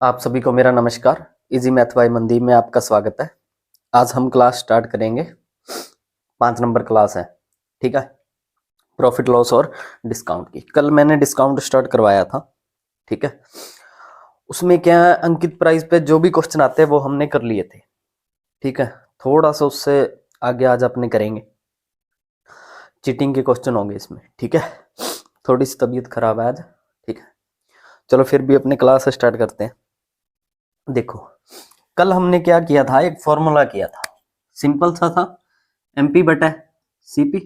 आप सभी को मेरा नमस्कार। इजी मैथ बाय मनदीप में आपका स्वागत है। आज हम क्लास स्टार्ट करेंगे। 5 नंबर क्लास है, ठीक है, प्रॉफिट लॉस और डिस्काउंट की। कल मैंने डिस्काउंट स्टार्ट करवाया था, ठीक है। उसमें क्या है, अंकित प्राइस पे जो भी क्वेश्चन आते हैं वो हमने कर लिए थे, ठीक है। थोड़ा सा उससे आगे आज अपने करेंगे, चीटिंग के क्वेश्चन होंगे इसमें, ठीक है। थोड़ी सी तबीयत खराब है आज, ठीक है। चलो फिर भी अपने क्लास स्टार्ट करते हैं। देखो, कल हमने क्या किया था, एक फॉर्मूला किया था, सिंपल सा था। एमपी बटा सीपी,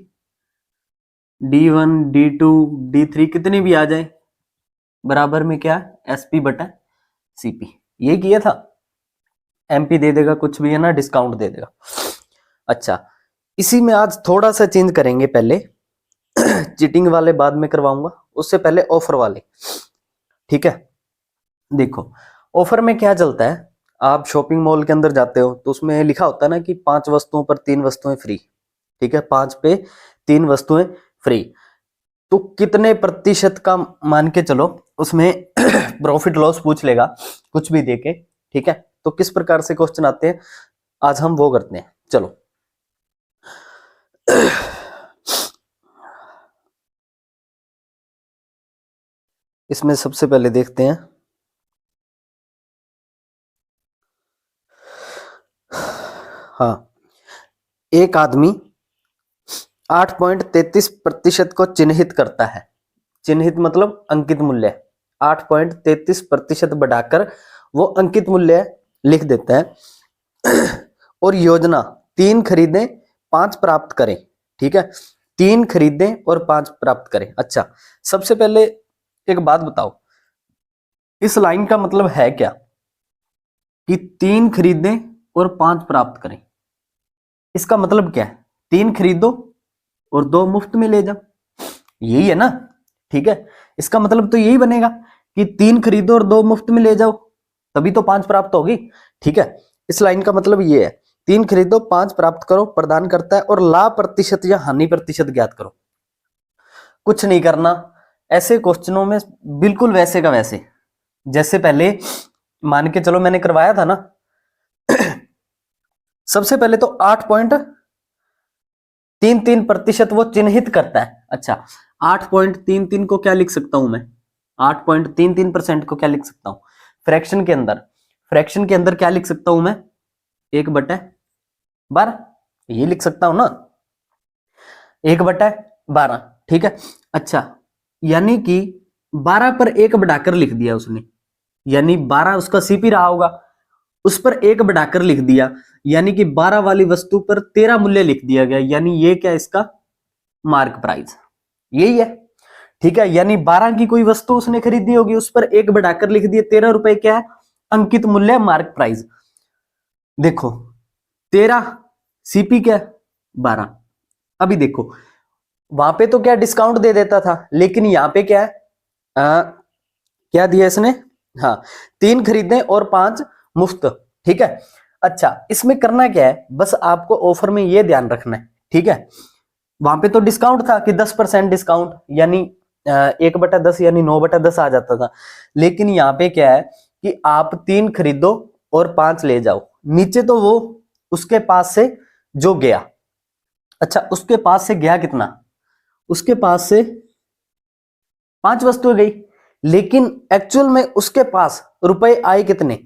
D1 D2 D3 कितने भी आ जाए बराबर में क्या, एसपी बटा सीपी, ये किया था। एमपी दे देगा कुछ भी है ना, डिस्काउंट दे देगा। अच्छा, इसी में आज थोड़ा सा चेंज करेंगे। पहले चीटिंग वाले बाद में करवाऊंगा, उससे पहले ऑफर वाले, ठीक है। देखो, ऑफर में क्या चलता है, आप शॉपिंग मॉल के अंदर जाते हो तो उसमें लिखा होता है ना कि 5 वस्तुओं पर 3 वस्तुएं फ्री, ठीक है। 5 पे 3 वस्तुएं फ्री, तो कितने प्रतिशत का मान के चलो उसमें प्रॉफिट लॉस पूछ लेगा कुछ भी देके, ठीक है। तो किस प्रकार से क्वेश्चन आते हैं आज हम वो करते हैं। चलो इसमें सबसे पहले देखते हैं, हाँ, एक आदमी 8.33% को चिन्हित करता है। चिन्हित मतलब अंकित मूल्य, 8.33% बढ़ाकर वो अंकित मूल्य लिख देता है। और योजना 3 खरीदें 5 प्राप्त करें, ठीक है। 3 खरीदें और 5 प्राप्त करें। अच्छा, सबसे पहले एक बात बताओ, इस लाइन का मतलब है क्या कि 3 खरीदें और 5 प्राप्त करें। इसका मतलब क्या है, 3 खरीदो और 2 मुफ्त में ले जाओ, यही है ना, ठीक है। इसका मतलब तो यही बनेगा कि 3 खरीदो और 2 मुफ्त में ले जाओ, तभी तो 5 प्राप्त होगी, ठीक है। इस लाइन का मतलब ये है, 3 खरीदो 5 प्राप्त करो प्रदान करता है, और लाभ प्रतिशत या हानि प्रतिशत ज्ञात करो। कुछ नहीं करना, ऐसे क्वेश्चनों में बिल्कुल वैसे का वैसे, जैसे पहले मान के चलो मैंने करवाया था ना। सबसे पहले तो 8.33% वो चिन्हित करता है। अच्छा, 8.33 को क्या लिख सकता हूं मैं, 8.33% को क्या लिख सकता हूं फ्रैक्शन के अंदर, फ्रैक्शन के अंदर क्या लिख सकता हूं मैं, 1/12, ये लिख सकता हूं ना, 1/12, ठीक है। अच्छा, यानी कि 12 पर 1 बढ़ाकर लिख दिया उसने, यानी 12 उसका सीपी रहा होगा, उस पर 1 बढ़ाकर लिख दिया, यानी कि 12 वाली वस्तु पर 13 मूल्य लिख दिया गया, यानी ये क्या, इसका मार्क प्राइस यही है, ठीक है। यानी 12 की कोई वस्तु उसने खरीदी होगी, उस पर 1 बढ़ाकर लिख दिया, 13 रुपए क्या है, अंकित मूल्य, मार्क प्राइस। देखो 13, सीपी क्या, 12। अभी देखो, वहां पे तो क्या डिस्काउंट दे देता था, लेकिन यहां पे क्या है, क्या दिया इसने, हाँ, 3 खरीदे और 5 मुफ्त, ठीक है। अच्छा, इसमें करना क्या है, बस आपको ऑफर में ये ध्यान रखना है, ठीक है। वहां पे तो डिस्काउंट था कि 10% डिस्काउंट, यानी 1/10 यानी 9/10 आ जाता था। लेकिन यहाँ पे क्या है कि आप 3 खरीदो और 5 ले जाओ, नीचे तो वो उसके पास से जो गया, अच्छा उसके पास से गया कितना, उसके पास से 5 वस्तुएं गई, लेकिन एक्चुअल में उसके पास रुपए आए कितने,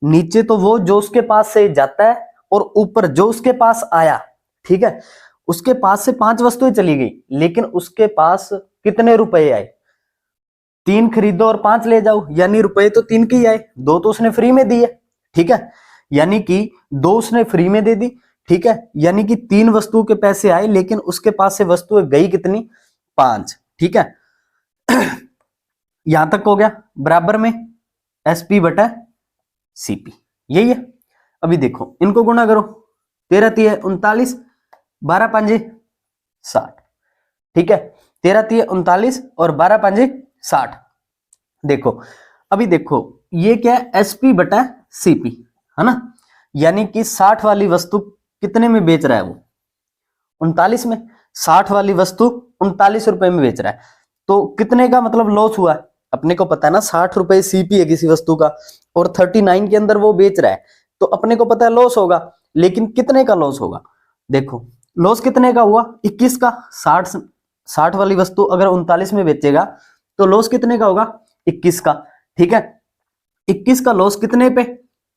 नीचे तो वो जो उसके पास से जाता है और ऊपर जो उसके पास आया, ठीक है। उसके पास से 5 वस्तुएं चली गई, लेकिन उसके पास कितने रुपए आए, 3 खरीदो और 5 ले जाओ, यानी रुपए तो 3 के ही आए, 2 तो उसने फ्री में दिए, ठीक है। यानी कि 2 उसने फ्री में दे दी, ठीक है। यानी कि 3 वस्तुओं के पैसे आए, लेकिन उसके पास से वस्तुएं गई कितनी, 5, ठीक है। यहां तक हो गया, बराबर में एसपी बटा सीपी, यही है। अभी देखो इनको गुणा करो, 13 तिये 39, 12 पंजे 60, ठीक है। 13 तिये 39 और 12 पंजे 60। देखो, अभी देखो ये क्या है, एसपी बटा सीपी, है ना, यानी कि 60 वाली वस्तु कितने में बेच रहा है वो, 39 में। 60 वाली वस्तु 39 रुपए में बेच रहा है, तो कितने का मतलब लॉस हुआ, अपने को पता है ना 60 रुपए सीपी है किसी वस्तु का और 39 के अंदर वो बेच रहा है, तो अपने को पता है लॉस होगा, लेकिन कितने का लॉस होगा? देखो लॉस कितने का हुआ, 21 का। 60 वाली वस्तु अगर 39 में बेचेगा तो लॉस कितने का होगा? 21 का। ठीक है, 21 का लॉस कितने पे?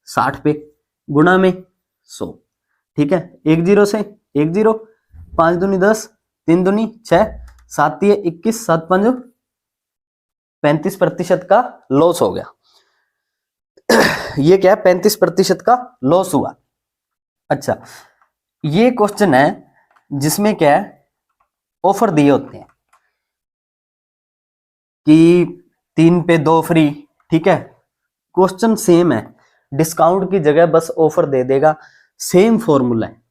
60 पे, गुणा में 100। ठीक है, एक जीरो से एक जीरो, 5 दूनी 10, 3 दूनी 6, 7 तिये 21, 7 5 35% का लॉस हो गया। ये क्या है? 35% का लॉस हुआ। अच्छा, ये क्वेश्चन है जिसमें क्या है, ऑफर दिए होते हैं कि 3 पे 2 फ्री। ठीक है, क्वेश्चन सेम है, डिस्काउंट की जगह बस ऑफर दे देगा, सेम फॉर्मूला है,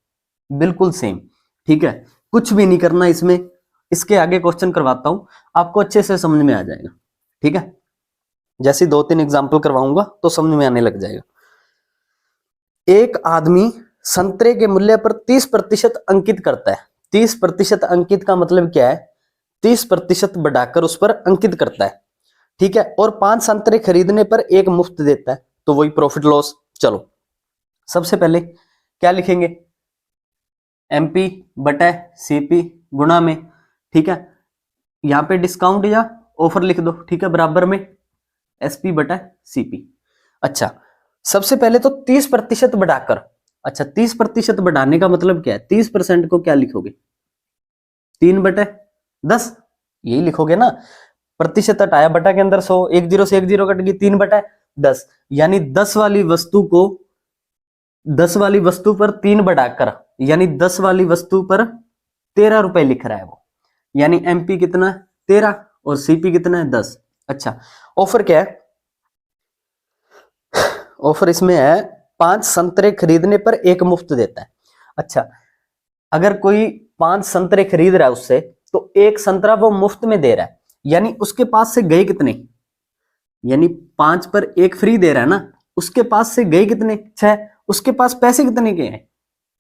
बिल्कुल सेम। ठीक है, कुछ भी नहीं करना इसमें। इसके आगे क्वेश्चन करवाता हूं, आपको अच्छे से समझ में आ जाएगा। ठीक है, जैसे 2-3 एग्जाम्पल करवाऊंगा तो समझ में आने लग जाएगा। एक आदमी संतरे के मूल्य पर 30% अंकित करता है। 30% अंकित का मतलब क्या है? 30% बढ़ाकर उस पर अंकित करता है। ठीक है, और 5 संतरे खरीदने पर एक मुफ्त देता है, तो वही प्रॉफिट लॉस। चलो सबसे पहले क्या लिखेंगे? एमपी बटा सीपी गुणा में। ठीक है, यहां पे डिस्काउंट या ऑफर लिख दो। ठीक है, बराबर में एसपी बटा सीपी। अच्छा, सबसे पहले तो 30% बढ़ाकर। अच्छा, 30% बढ़ाने का मतलब क्या है? 30% को क्या लिखोगे? 3/10 यही लिखोगे ना। प्रतिशत हटाया, बटा के अंदर 100, एक जीरो से एक जीरो कट गई, 3/10, यानी 10 वाली वस्तु को 10 वाली वस्तु पर 3 बढ़ाकर, यानी 10 वाली वस्तु पर 13 रुपए लिख रहा है वो, यानी एमपी कितना है? 13 और सीपी कितना है? 10। अच्छा, ऑफर क्या है? ऑफर इसमें है 5 संतरे खरीदने पर एक मुफ्त देता है। अच्छा, अगर कोई 5 संतरे खरीद रहा है उससे, तो एक संतरा वो मुफ्त में दे रहा है, यानी उसके पास से गए कितने? यानी 5 पर एक फ्री दे रहा है ना, उसके पास से गए कितने? 6। उसके पास पैसे कितने के हैं?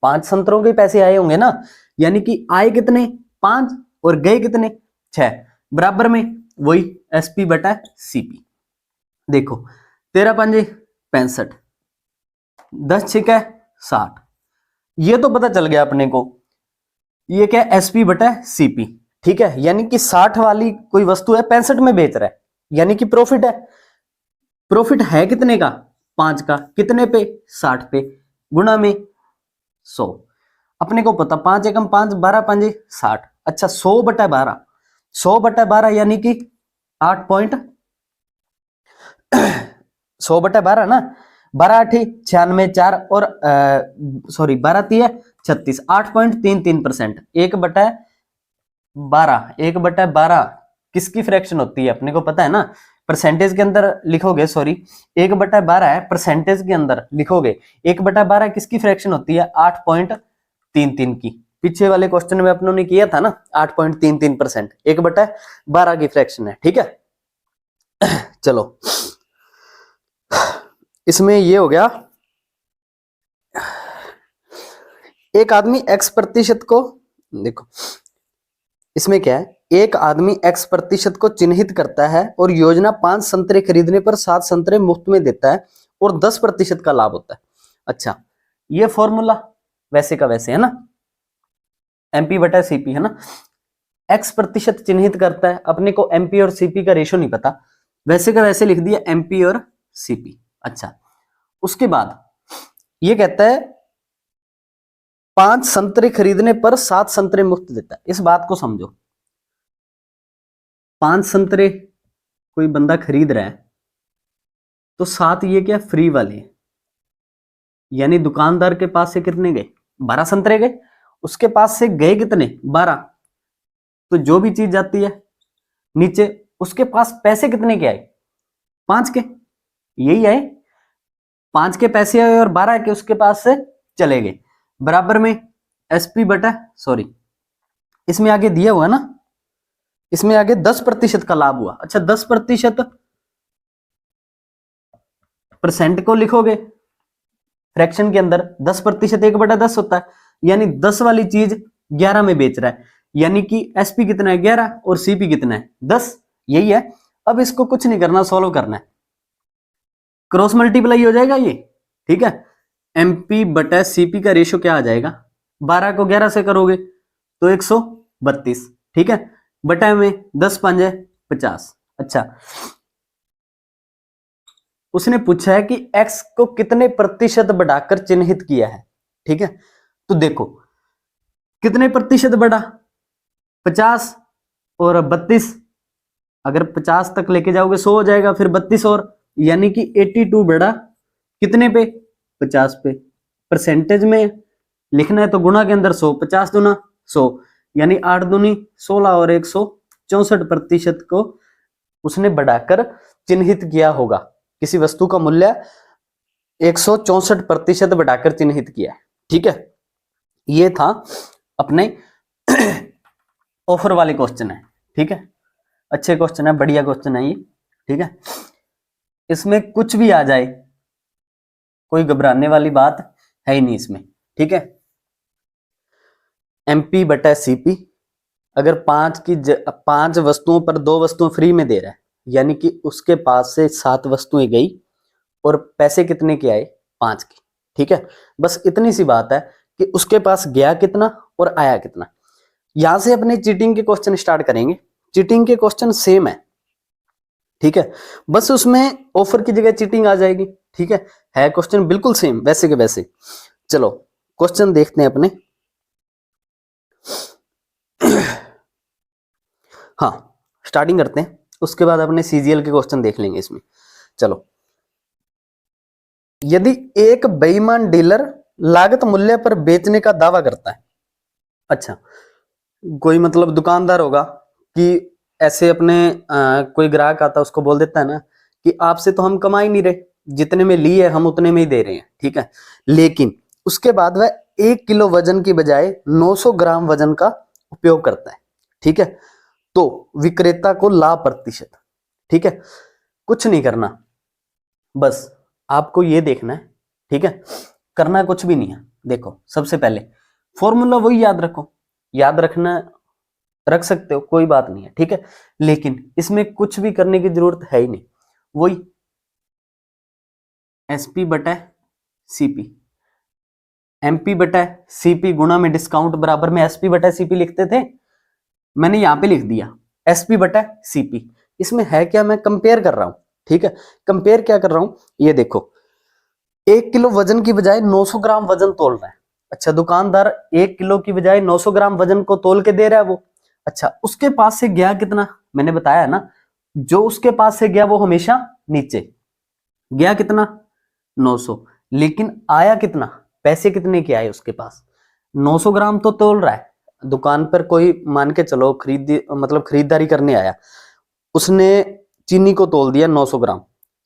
5 संतरों के पैसे आए होंगे ना, यानी कि आए कितने? 5 और गए कितने? 6, बराबर में वही एसपी बटा सीपी। देखो 13 5 65, 10 6 60, ये तो पता चल गया अपने को। ये क्या? एसपी बटा सीपी। ठीक है, यानी कि 60 वाली कोई वस्तु है 65 में बेच रहा है, यानी कि प्रॉफिट है। प्रॉफिट है कितने का? 5 का। कितने पे? 60 पे, गुणा में 100। अपने को पता 5 एकम 5, 12 5 60। अच्छा, 100/12, 100/12 यानी कि 8 पॉइंट 100/12 ना, 12 8 96 4 और सॉरी 12 3 36, 8.33%। 1/12, 1/12 किसकी फ्रैक्शन होती है? अपने को पता है ना, परसेंटेज के अंदर लिखोगे, सॉरी 1/12 है, परसेंटेज के अंदर लिखोगे। 1/12 किसकी फ्रैक्शन होती है? 8.33 की। पीछे वाले क्वेश्चन में अपनों ने किया था ना, 8.33%, 1/12 की फ्रैक्शन है। ठीक है, चलो इसमें ये हो गया। एक आदमी x% को, देखो इसमें क्या है, एक आदमी x% को चिन्हित करता है और योजना 5 संतरे खरीदने पर 7 संतरे मुफ्त में देता है और 10% का लाभ होता है। अच्छा, ये फॉर्मूला वैसे का वैसे है ना, एमपी बटा सीपी है ना। x% चिन्हित करता है, अपने को एमपी और सीपी का रेशो नहीं पता, वैसे का वैसे लिख दिया एमपी और सीपी। अच्छा, उसके बाद ये कहता है 5 संतरे खरीदने पर 7 संतरे मुफ्त देता है। इस बात को समझो, 5 संतरे कोई बंदा खरीद रहा है तो 7 ये क्या? फ्री वाले, यानी दुकानदार के पास से कितने गए? 12 संतरे गए, उसके पास से गए कितने? 12। तो जो भी चीज जाती है नीचे, उसके पास पैसे कितने के आए? 5 के, यही आए। 5 के पैसे आए और 12 के उसके पास से चले गए, बराबर में एसपी बटा, सॉरी इसमें आगे दिया हुआ ना, इसमें आगे 10% का लाभ हुआ। अच्छा, 10% परसेंट को लिखोगे फ्रैक्शन के अंदर, 10% 1/10 होता है, यानी 10 वाली चीज 11 में बेच रहा है, यानी कि एसपी कितना है? 11 और सीपी कितना है? 10, यही है। अब इसको कुछ नहीं करना, सॉल्व करना है, क्रॉस मल्टीप्लाई हो जाएगा ये, ठीक है। एमपी बटा सीपी का रेशियो क्या आ जाएगा, 12 को 11 से करोगे तो 132, ठीक है, बटा में 10 पंजे 50। अच्छा, उसने पूछा है कि x को कितने प्रतिशत बढ़ाकर चिन्हित किया है, ठीक है। तो देखो कितने प्रतिशत बढ़ा, 50 और 32, अगर 50 तक लेके जाओगे 100 हो जाएगा, फिर 32 और, यानी कि 82 बढ़ा कितने पे, 50 पे। परसेंटेज में लिखना है तो गुणा के अंदर 100, 50 दूना 100, यानी 8 दूनी 16 और 164% को उसने बढ़ाकर चिन्हित किया होगा। किसी वस्तु का मूल्य 164% बढ़ाकर चिन्हित किया है, ठीक है। ये था अपने ऑफर वाले क्वेश्चन है, ठीक है। अच्छे क्वेश्चन है, बढ़िया क्वेश्चन है ये, ठीक है। इसमें कुछ भी आ जाए कोई घबराने वाली बात है ही नहीं इसमें, ठीक है। एमपी बटा सीपी, अगर 5 वस्तुओं पर 2 वस्तुएं फ्री में दे रहा है, यानी कि उसके पास से 7 वस्तुएं गई और पैसे कितने के आए, 5 के, ठीक है। बस इतनी सी बात है कि उसके पास गया कितना और आया कितना। यहां से अपने चीटिंग के क्वेश्चन स्टार्ट करेंगे। चीटिंग के क्वेश्चन सेम है, ठीक है, बस उसमें ऑफर की जगह चीटिंग आ जाएगी, ठीक है क्वेश्चन बिल्कुल सेम वैसे के वैसे। चलो क्वेश्चन देखते हैं अपने। हाँ स्टार्टिंग करते हैं, उसके बाद अपने सीजीएल के क्वेश्चन देख लेंगे इसमें। चलो, यदि एक बेईमान डीलर लागत मूल्य पर बेचने का दावा करता है, अच्छा कोई मतलब दुकानदार होगा कि ऐसे अपने कोई ग्राहक आता है, उसको बोल देता है ना कि आपसे तो हम कमा ही नहीं रहे, जितने में ली है हम उतने में ही दे रहे हैं, ठीक है। लेकिन उसके बाद वह 1 किलो वजन की बजाय 900 ग्राम वजन का उपयोग करता है, ठीक है। तो विक्रेता को लाभ प्रतिशत, ठीक है। कुछ नहीं करना, बस आपको ये देखना है, ठीक है, करना कुछ भी नहीं है। देखो सबसे पहले फॉर्मूला वही याद रखो, याद रखना रख सकते हो, कोई बात नहीं है, ठीक है। लेकिन इसमें कुछ भी करने की जरूरत है ही नहीं, वही एसपी बटा सीपी, एमपी बटा सीपी गुणा में डिस्काउंट बराबर में एसपी बटा सीपी लिखते थे, मैंने यहां पे लिख दिया एसपी बटा सीपी। इसमें है क्या, मैं कंपेयर कर रहा हूं, ठीक है। कंपेयर क्या कर रहा हूं, ये देखो 1 किलो वजन की बजाय 900 ग्राम वजन तोल रहा है। अच्छा, दुकानदार 1 किलो की बजाय 900 ग्राम वजन को तोल के दे रहा है वो। अच्छा, उसके पास से गया कितना, मैंने बताया ना, जो उसके पास से गया वो हमेशा नीचे गया कितना, 900, लेकिन आया कितना, पैसे कितने के आए उसके पास, 900 ग्राम तो तोल रहा है। दुकान पर कोई मान के चलो खरीदारी करने आया, उसने चीनी को तोल दिया 900 ग्राम,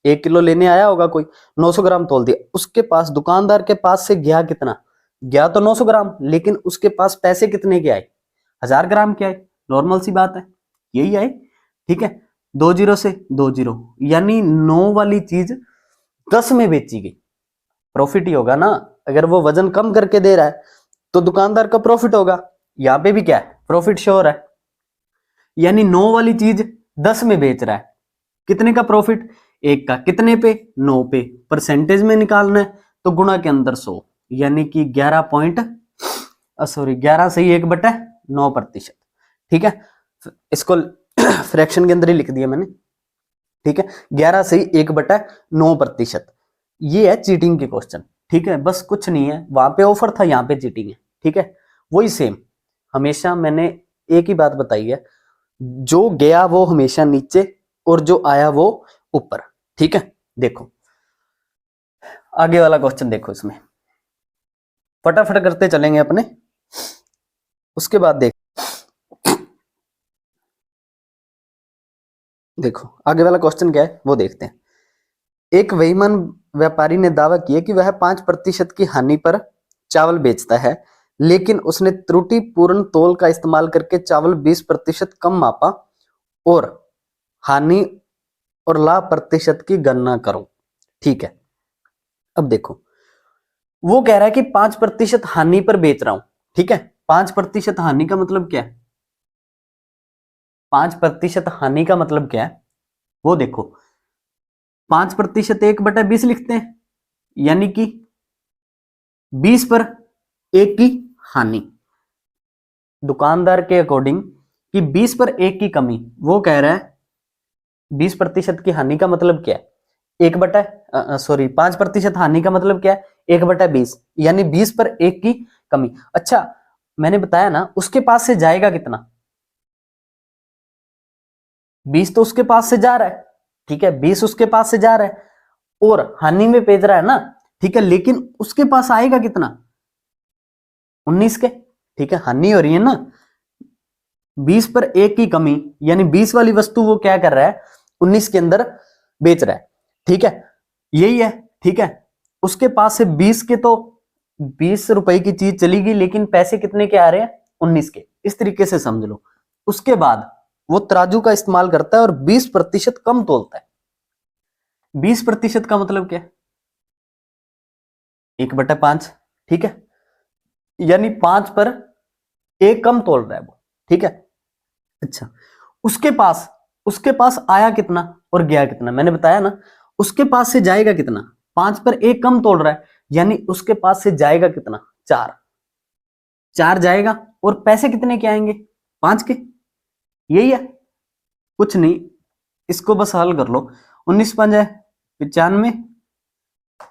1 किलो लेने आया होगा कोई, 900 ग्राम तोल दिया। उसके पास दुकानदार के पास से गया कितना, गया तो 900 ग्राम, लेकिन उसके पास पैसे कितने के आए, 1000 ग्राम के आए। नॉर्मल सी बात है, यही आए, ठीक है। 2 जीरो से 2 जीरो, यानी 9 वाली चीज 10 में बेची गई, प्रॉफिट ही होगा ना। अगर वो वजन कम करके दे रहा है तो दुकानदार का प्रॉफिट होगा, यहां पे भी क्या है, प्रॉफिट श्योर है। यानी 9 वाली चीज 10 में बेच रहा है, कितने का प्रॉफिट, 1 का, कितने पे, 9 पे। परसेंटेज में निकालना है तो गुणा के अंदर 100, यानी कि 11 से ही 1/9%, ठीक है। इसको फ्रैक्शन के अंदर ही लिख दिया मैंने, ठीक है। 11 से ही 1/9%, ये है चीटिंग के क्वेश्चन, ठीक है। बस कुछ नहीं है, वहां पे ऑफर था, यहाँ पे चीटिंग है, ठीक है। वही सेम, हमेशा मैंने एक ही बात बताई है, जो गया वो हमेशा नीचे और जो आया वो ऊपर, ठीक है। देखो आगे वाला क्वेश्चन देखो, इसमें फटाफट करते चलेंगे अपने, उसके बाद देखो आगे वाला क्वेश्चन क्या है वो देखते हैं। एक बेईमान व्यापारी ने दावा किया कि वह 5% की हानि पर चावल बेचता है, लेकिन उसने त्रुटिपूर्ण तोल का इस्तेमाल करके चावल 20% कम मापा और हानि और लाभ प्रतिशत की गणना करो, ठीक है। अब देखो वो कह रहा है कि 5% हानि पर बेच रहा हूं, ठीक है। 5% हानि का मतलब क्या है, 5% हानि का मतलब क्या है, वो देखो 5% 1/20 लिखते हैं, यानी कि 20 पर 1 की हानि। दुकानदार के अकॉर्डिंग कि 20 पर 1 की कमी, वो कह रहा है 20% की हानि का मतलब क्या है, 5% हानि का मतलब क्या है, 1/20, यानी 20 पर 1 की कमी। अच्छा, मैंने बताया ना उसके पास से जाएगा कितना, 20 तो उसके पास से जा रहा है, ठीक है, 20 उसके पास से जा रहा है और हानि में भेज रहा है ना, ठीक है, लेकिन उसके पास आएगा कितना, 19 के, ठीक है, हानि हो रही है ना, 20 पर 1 की कमी, यानी 20 वाली वस्तु वो क्या कर रहा है, 19 के अंदर बेच रहा है, ठीक है, यही है, ठीक है। उसके पास से 20 के तो 20 रुपए की चीज चली गई, लेकिन पैसे कितने के आ रहे हैं, 19 के, इस तरीके से समझ लो। उसके बाद वो तराजू का इस्तेमाल करता है और 20% कम तोलता है। 20% का मतलब क्या है, 1/5, ठीक है, यानी 5 पर 1 कम तोल रहा है वो, ठीक है। अच्छा, उसके पास उसके पास आया कितना और गया कितना, मैंने बताया ना, उसके पास से जाएगा कितना, 5 पर 1 कम तोल रहा है, यानी उसके पास से जाएगा कितना, 4, 4 जाएगा और पैसे कितने के आएंगे, 5 के, यही है, कुछ नहीं, इसको बस हल कर लो। 19 5 है 95,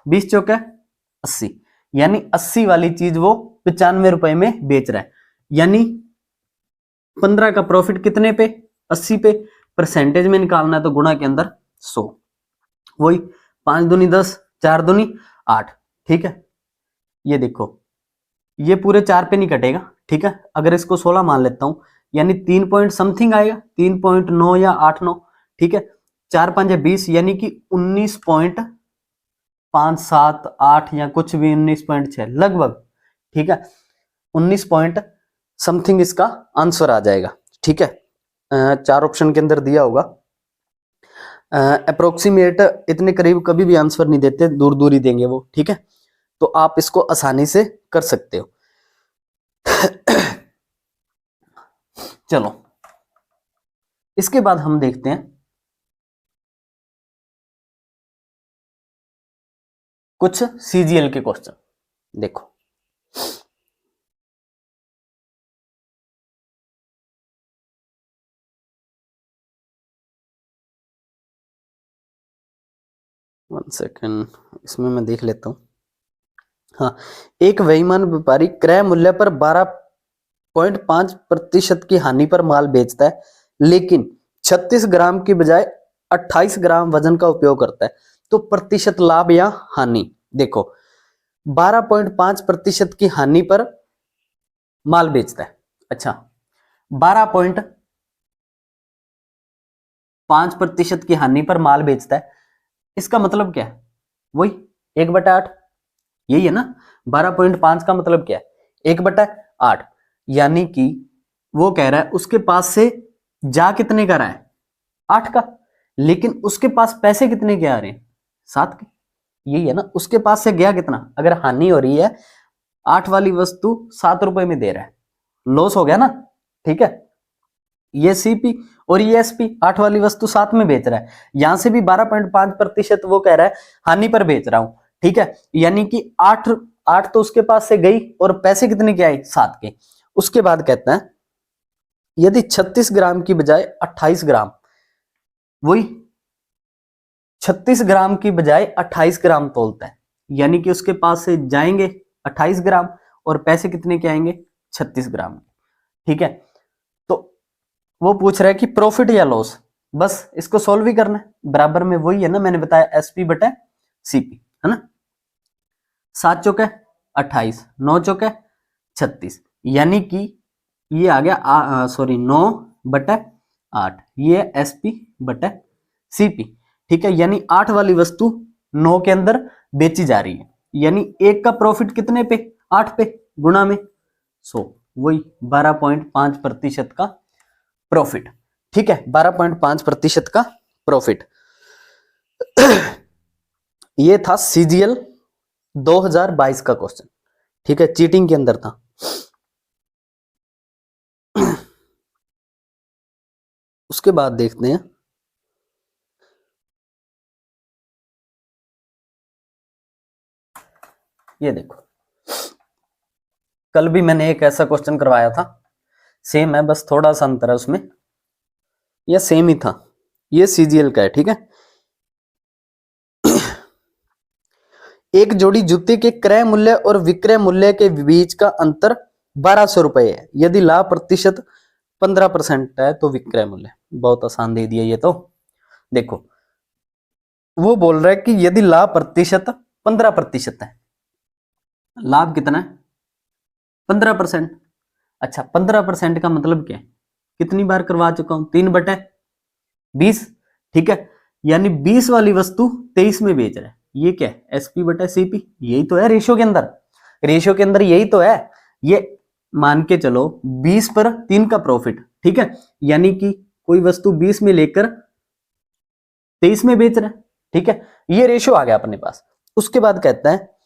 20 चौका 80, यानी 80 वाली चीज वो 95 रुपए में बेच रहा है, यानी 15 का प्रॉफिट कितने पे, 80 पे, परसेंटेज में निकालना है तो गुणा के अंदर 100, वही 5 दूनी 10, 4 दूनी 8, ठीक है। ये देखो, ये पूरे 4 पे नहीं कटेगा, ठीक है, अगर इसको 16 मान लेता हूं, यानी 3 पॉइंट समथिंग आएगा, 3.9 या 8 9, ठीक है, 4 5 है 20, यानी कि 19.5 7 8 या कुछ भी 19.6 लगभग, ठीक है, 19 पॉइंट समथिंग इसका आंसर आ जाएगा, ठीक है। 4 ऑप्शन के अंदर दिया होगा, अप्रोक्सीमेट इतने करीब कभी भी आंसर नहीं देते, दूर दूर ही देंगे वो, ठीक है, तो आप इसको आसानी से कर सकते हो। चलो, इसके बाद हम देखते हैं कुछ सीजीएल के क्वेश्चन, देखो वन सेकेंड, इसमें मैं देख लेता हूं। हाँ, एक बेईमान व्यापारी क्रय मूल्य पर 12.5% की हानि पर माल बेचता है, लेकिन 36 ग्राम की बजाय 28 ग्राम वजन का उपयोग करता है, तो प्रतिशत लाभ या हानि, देखो 12.5% की हानि पर माल बेचता है, अच्छा 12.5% की हानि पर माल बेचता है, इसका मतलब क्या है, वही 1/8, यही है ना, 12.5 का मतलब क्या है, 1/8, यानी कि वो कह रहा है उसके पास से जा कितने का रहा है, 8 का, लेकिन उसके पास पैसे कितने के आ रहे हैं, 7 के, यही है ना, उसके पास से गया कितना, अगर हानि हो रही है 8 वाली वस्तु 7 रुपए में दे रहा है, लॉस हो गया ना, ठीक है, ये सीपी और ये एसपी 8 वाली वस्तु 7 में बेच रहा है, यहां से भी 12.5% वो कह रहा है हानि पर बेच रहा हूं, ठीक है, यानी कि 8 8 तो उसके पास से गई और पैसे कितने के आए, 7 के। उसके बाद कहता है यदि 36 ग्राम की बजाय 28 ग्राम, वही 36 ग्राम की बजाय 28 ग्राम तोलता है, यानी कि उसके पास से जाएंगे 28 ग्राम और पैसे कितने के आएंगे, 36 ग्राम, ठीक है। तो वो पूछ रहा है कि प्रॉफिट या लॉस, बस इसको सॉल्व ही करना है, बराबर में वही है ना, मैंने बताया एसपी बटे सीपी, है ना, 7 चौके 28, 9 चौके 36, यानी कि ये आ गया सॉरी 9/8, ये एसपी बटे सीपी, ठीक है, यानी 8 वाली वस्तु 9 के अंदर बेची जा रही है, यानी एक का प्रॉफिट कितने पे, 8 पे, गुणा में 100, वही 12.5% का प्रॉफिट, ठीक है, 12.5% का प्रॉफिट। ये था सीजीएल 2022 का क्वेश्चन, ठीक है, चीटिंग के अंदर था। उसके बाद देखते हैं ये देखो, कल भी मैंने एक ऐसा क्वेश्चन करवाया था, सेम है, बस थोड़ा सा अंतर है उसमें, या सेम ही था। ये सीजीएल का है, ठीक है। एक जोड़ी जूते के क्रय मूल्य और विक्रय मूल्य के बीच का अंतर 1200 रुपए है। यदि लाभ प्रतिशत 15% है तो विक्रय मूल्य, बहुत आसान दे दिया ये तो। देखो, वो बोल रहा है कि यदि लाभ प्रतिशत 15% है, लाभ कितना है 15%। अच्छा, 15% का मतलब क्या है, कितनी बार करवा चुका हूं, 3/20, ठीक है। यानी 20 वाली वस्तु 23 में बेच रहा है, ये क्या है, एसपी बटा सीपी, यही तो है रेशियो के अंदर, रेशियो के अंदर यही तो है। ये मान के चलो 20 पर 3 का प्रॉफिट, ठीक है, यानी कि कोई वस्तु 20 में लेकर 23 में बेच रहा है, ठीक है, ये रेशियो आ गया अपने पास। उसके बाद कहता है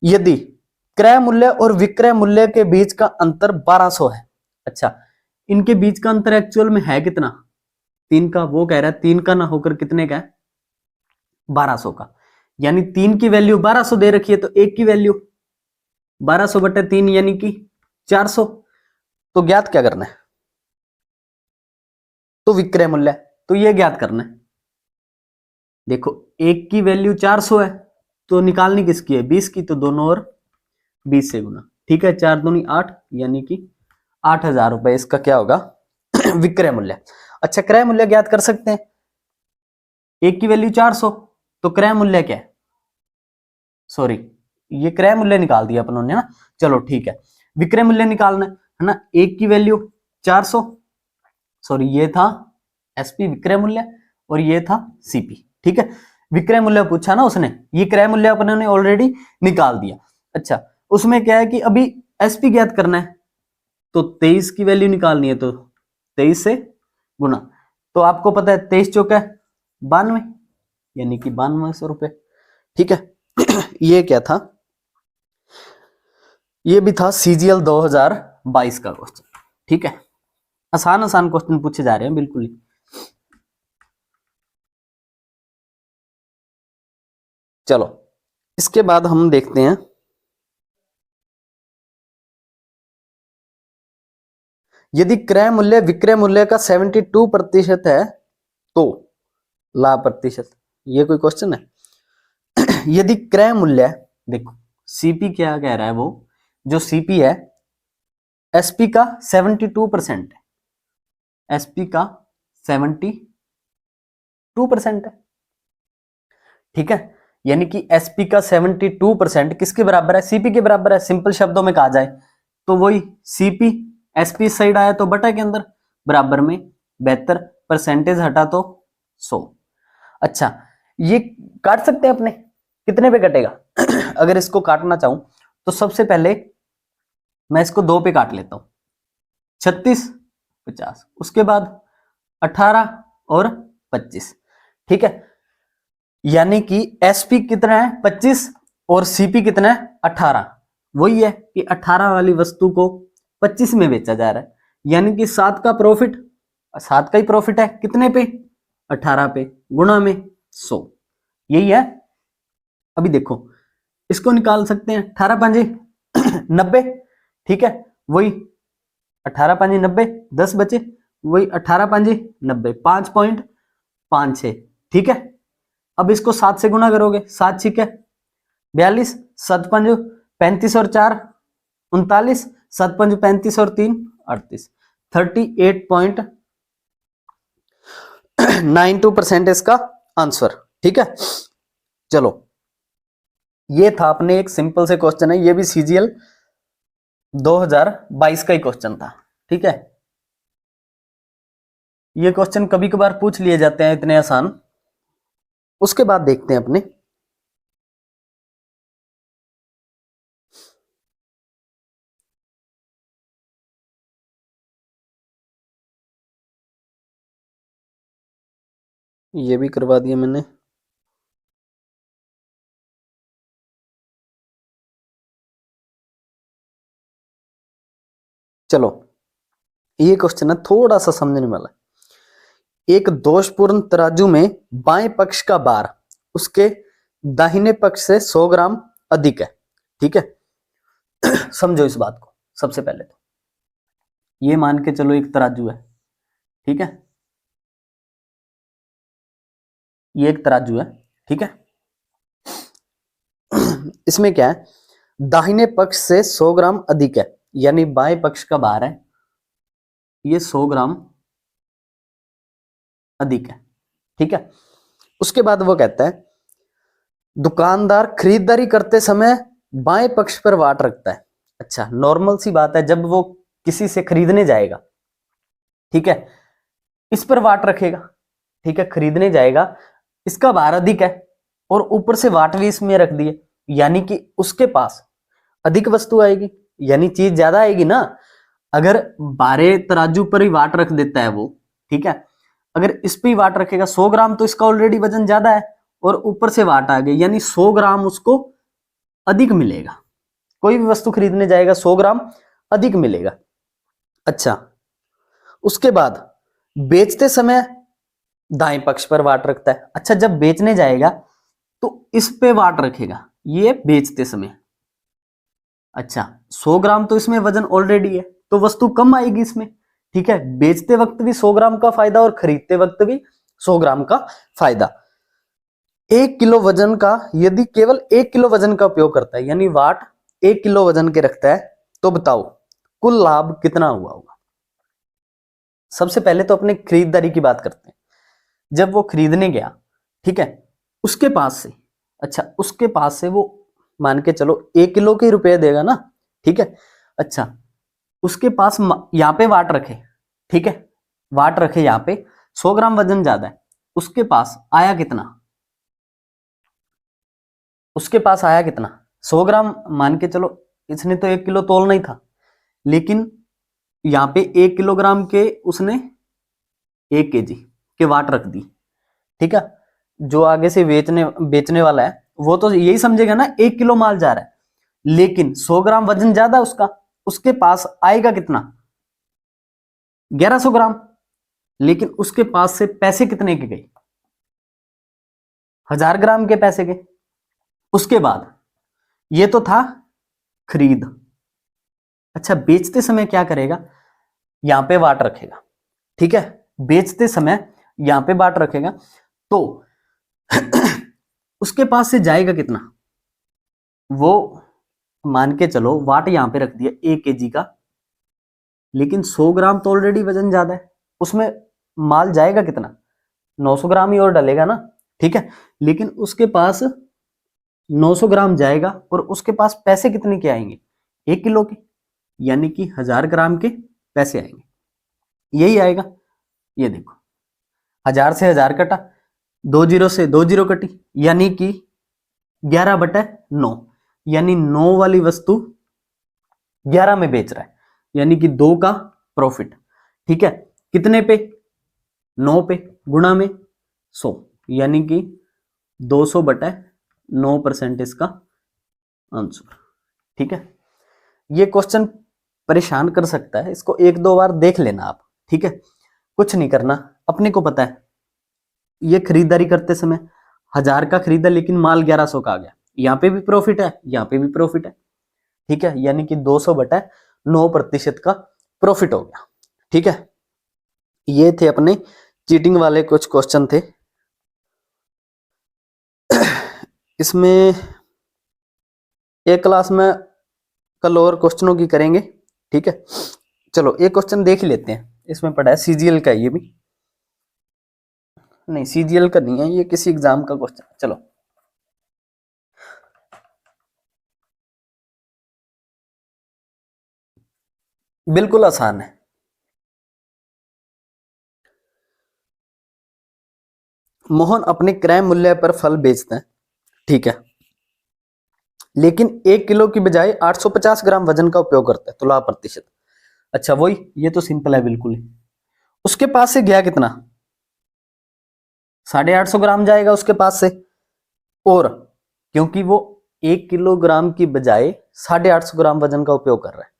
यदि क्रय मूल्य और विक्रय मूल्य के बीच का अंतर 1200 है। अच्छा, इनके बीच का अंतर एक्चुअल में है कितना, 3 का, वो कह रहा है 3 का ना होकर कितने का है, 1200 का। यानी 3 की वैल्यू 1200 दे रखी है, तो 1 की वैल्यू 1200/3 यानी कि 400। तो ज्ञात क्या करना है, तो विक्रय मूल्य, तो ये ज्ञात करना है। देखो, 1 की वैल्यू 400 है, तो निकालनी किसकी है, 20 की, तो दोनों और 20 से गुना, ठीक है, 4 दूनी 8, यानी कि 8000 रुपए इसका क्या होगा विक्रय मूल्य। अच्छा, क्रय मूल्य ज्ञात कर सकते हैं, 1 की वैल्यू 400, तो क्रय मूल्य क्या है, सॉरी, ये क्रय मूल्य निकाल दिया अपन ने ना, चलो ठीक है, विक्रय मूल्य निकालना है ना। 1 की वैल्यू 400, सॉरी ये था एसपी विक्रय मूल्य, और ये था सीपी, ठीक है। विक्रय मूल्य पूछा ना उसने, ये क्रय मूल्य अपने ने ऑलरेडी निकाल दिया। अच्छा, उसमें क्या है कि अभी एसपी ज्ञात करना है, तो 23 की वैल्यू निकालनी है, तो 23 से गुना, तो आपको पता है 23 चौका 92, यानी कि 9200 रुपए, ठीक है। ये क्या था, ये भी था सीजीएल 2022 का क्वेश्चन, ठीक है। आसान आसान क्वेश्चन पूछे जा रहे हैं बिल्कुल ही। चलो, इसके बाद हम देखते हैं, यदि क्रय मूल्य विक्रय मूल्य का 72% है तो लाभ प्रतिशत, ये कोई क्वेश्चन है। यदि क्रय मूल्य, देखो सीपी क्या कह रहा है, वो जो सीपी है एसपी का 72% है, एसपी का 72% है, ठीक है। यानी कि एसपी का 72% किसके बराबर है, सीपी के बराबर है। सिंपल शब्दों में कहा जाए तो वही सीपी एसपी साइड आया तो बटा के अंदर बराबर में 72, परसेंटेज हटा तो 100। अच्छा, ये काट सकते हैं अपने, कितने पे कटेगा अगर इसको काटना चाहूं तो सबसे पहले मैं इसको 2 पे काट लेता हूं, 36 50, उसके बाद 18 और 25, ठीक है। यानी कि एसपी कितना है 25 और सीपी कितना है 18। वही है कि 18 वाली वस्तु को 25 में बेचा जा रहा है, यानी कि 7 का प्रॉफिट, 7 का ही प्रॉफिट है, कितने पे 18 पे, गुणा में 100, यही है। अभी देखो, इसको निकाल सकते हैं, 18 पंजे 90, ठीक है, वही 18 पंजे 90, 10 बचे, वही 18 पंजे 90, 5.56, ठीक है। अब इसको 7 से गुना करोगे, 7 छिके 42, 7 पंज 35 और 4 39, 7 पंज 35 और 3 38, 38.92% इसका आंसर, ठीक है। चलो, ये था अपने एक सिंपल से क्वेश्चन है, ये भी सीजीएल 2022 का ही क्वेश्चन था, ठीक है। ये क्वेश्चन कभी कभार पूछ लिए जाते हैं इतने आसान। उसके बाद देखते हैं अपने, ये भी करवा दिया मैंने। चलो, ये क्वेश्चन है थोड़ा सा समझने वाला। एक दोषपूर्ण तराजू में बाएं पक्ष का भार उसके दाहिने पक्ष से 100 ग्राम अधिक है, ठीक है। समझो इस बात को। सबसे पहले तो ये मान के चलो एक तराजू है, ठीक है, ये एक तराजू है, ठीक है। इसमें क्या है, दाहिने पक्ष से 100 ग्राम अधिक है, यानी बाएं पक्ष का भार है ये 100 ग्राम अधिक है, ठीक है। उसके बाद वो कहता है दुकानदार खरीदारी करते समय बाएं पक्ष पर वाट रखता है। अच्छा, नॉर्मल सी बात है, जब वो किसी से खरीदने जाएगा, ठीक है, इस पर वाट रखेगा, ठीक है, खरीदने जाएगा, इसका भार अधिक है और ऊपर से वाट भी इसमें रख दी है, यानी कि उसके पास अधिक वस्तु आएगी, यानी चीज ज्यादा आएगी ना। अगर बारे तराजू पर ही वाट रख देता है वो, ठीक है, अगर इस पे ही वाट रखेगा 100 ग्राम, तो इसका ऑलरेडी वजन ज्यादा है और ऊपर से वाट आ गई, यानी 100 ग्राम उसको अधिक मिलेगा। कोई भी वस्तु खरीदने जाएगा 100 ग्राम अधिक मिलेगा। अच्छा, उसके बाद बेचते समय दाएं पक्ष पर वाट रखता है। अच्छा, जब बेचने जाएगा तो इस पे वाट रखेगा, ये बेचते समय। अच्छा, 100 ग्राम तो इसमें वजन ऑलरेडी है, तो वस्तु कम आएगी इसमें, ठीक है। बेचते वक्त भी 100 ग्राम का फायदा और खरीदते वक्त भी 100 ग्राम का फायदा। 1 किलो वजन का, यदि केवल 1 किलो वजन का उपयोग करता है, यानी वाट 1 किलो वजन के रखता है, तो बताओ कुल लाभ कितना हुआ होगा। सबसे पहले तो अपने खरीदारी की बात करते हैं। जब वो खरीदने गया, ठीक है, उसके पास से, अच्छा, उसके पास से वो मान के चलो 1 किलो के रुपए देगा ना, ठीक है। अच्छा, उसके पास यहाँ पे वाट रखे, ठीक है, वाट रखे यहाँ पे 100 ग्राम वजन ज्यादा है, उसके पास आया कितना, उसके पास आया कितना, 100 ग्राम मान के चलो। इसने तो 1 किलो तोलना ही था, लेकिन यहाँ पे 1 किलोग्राम के उसने 1 केजी के वाट रख दी, ठीक है। जो आगे से बेचने वाला है वो तो यही समझेगा ना 1 किलो माल जा रहा है, लेकिन 100 ग्राम वजन ज्यादा उसका, उसके पास आएगा कितना, 1100 ग्राम, लेकिन उसके पास से पैसे कितने के गए, 1000 ग्राम के पैसे के। उसके बाद ये तो था खरीद। अच्छा, बेचते समय क्या करेगा, यहां पे वाट रखेगा, ठीक है, बेचते समय यहां पे वाट रखेगा, तो उसके पास से जाएगा कितना, वो मान के चलो वाट यहां पे रख दिया 1 केजी का, लेकिन 100 ग्राम तो ऑलरेडी वजन ज्यादा है, उसमें माल जाएगा कितना, 900 ग्राम ही और डलेगा ना, ठीक है। लेकिन उसके पास 900 ग्राम जाएगा और उसके पास पैसे कितने के आएंगे, 1 किलो के, यानी कि 1000 ग्राम के पैसे आएंगे, यही आएगा। ये देखो, 1000 से 1000 कटा, 2 जीरो से 2 जीरो कटी, यानी कि 11/9, यानी 9 वाली वस्तु 11 में बेच रहा है, यानी कि 2 का प्रॉफिट, ठीक है। कितने पे, 9 पे, गुणा में 100, यानी कि 200/9% इसका आंसर, ठीक है। ये क्वेश्चन परेशान कर सकता है, इसको 1-2 बार देख लेना आप, ठीक है, कुछ नहीं करना। अपने को पता है ये खरीदारी करते समय 1000 का खरीदा, लेकिन माल 1100 का आ गया, यहाँ पे भी प्रॉफिट है, यहाँ पे भी प्रॉफिट है, ठीक है, यानी कि 200/9% का प्रॉफिट हो गया, ठीक है। ये थे अपने चीटिंग वाले कुछ क्वेश्चन थे। इसमें एक क्लास में कल और क्वेश्चनों की करेंगे, ठीक है। चलो एक क्वेश्चन देख ही लेते हैं, इसमें पढ़ा है सीजीएल का, ये भी नहीं, सीजीएल का नहीं है, ये किसी एग्जाम का क्वेश्चन। चलो, बिल्कुल आसान है। मोहन अपने क्रय मूल्य पर फल बेचता है, ठीक है, लेकिन 1 किलो की बजाय 850 ग्राम वजन का उपयोग करता है, तो लाभ प्रतिशत। अच्छा, वही, ये तो सिंपल है बिल्कुल ही। उसके पास से गया कितना, 850 ग्राम जाएगा उसके पास से, और क्योंकि वो 1 किलोग्राम की बजाय 850 ग्राम वजन का उपयोग कर रहा है,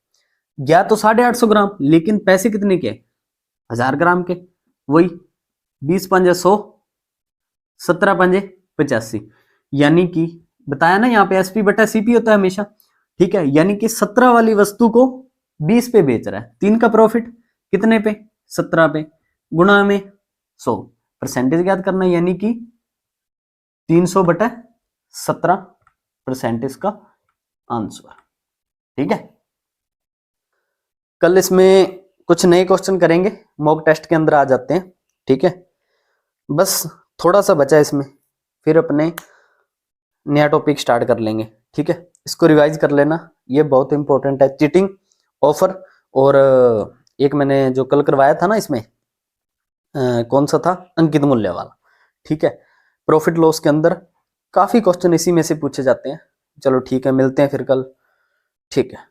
गया तो 850 ग्राम, लेकिन पैसे कितने के, 1000 ग्राम के। वही 20×5 = 100, 17×5 = 85, यानी कि बताया ना, यहाँ पे एसपी/सीपी होता है हमेशा, ठीक है, यानी कि 17 वाली वस्तु को 20 पे बेच रहा है, 3 का प्रॉफिट कितने पे, 17 पे, गुणा में 100, परसेंटेज याद करना, यानी कि 300/17 परसेंटेज का आंसर। ठीक है, कल इसमें कुछ नए क्वेश्चन करेंगे, मॉक टेस्ट के अंदर आ जाते हैं। ठीक है, बस थोड़ा सा बचा इसमें, फिर अपने नया टॉपिक स्टार्ट कर लेंगे। ठीक है, इसको रिवाइज कर लेना, ये बहुत इंपॉर्टेंट है। चीटिंग, ऑफर, और एक मैंने जो कल करवाया था ना इसमें कौन सा था, अंकित मूल्य वाला। ठीक है, प्रॉफिट लॉस के अंदर काफी क्वेश्चन इसी में से पूछे जाते हैं। चलो ठीक है, मिलते हैं फिर कल। ठीक है।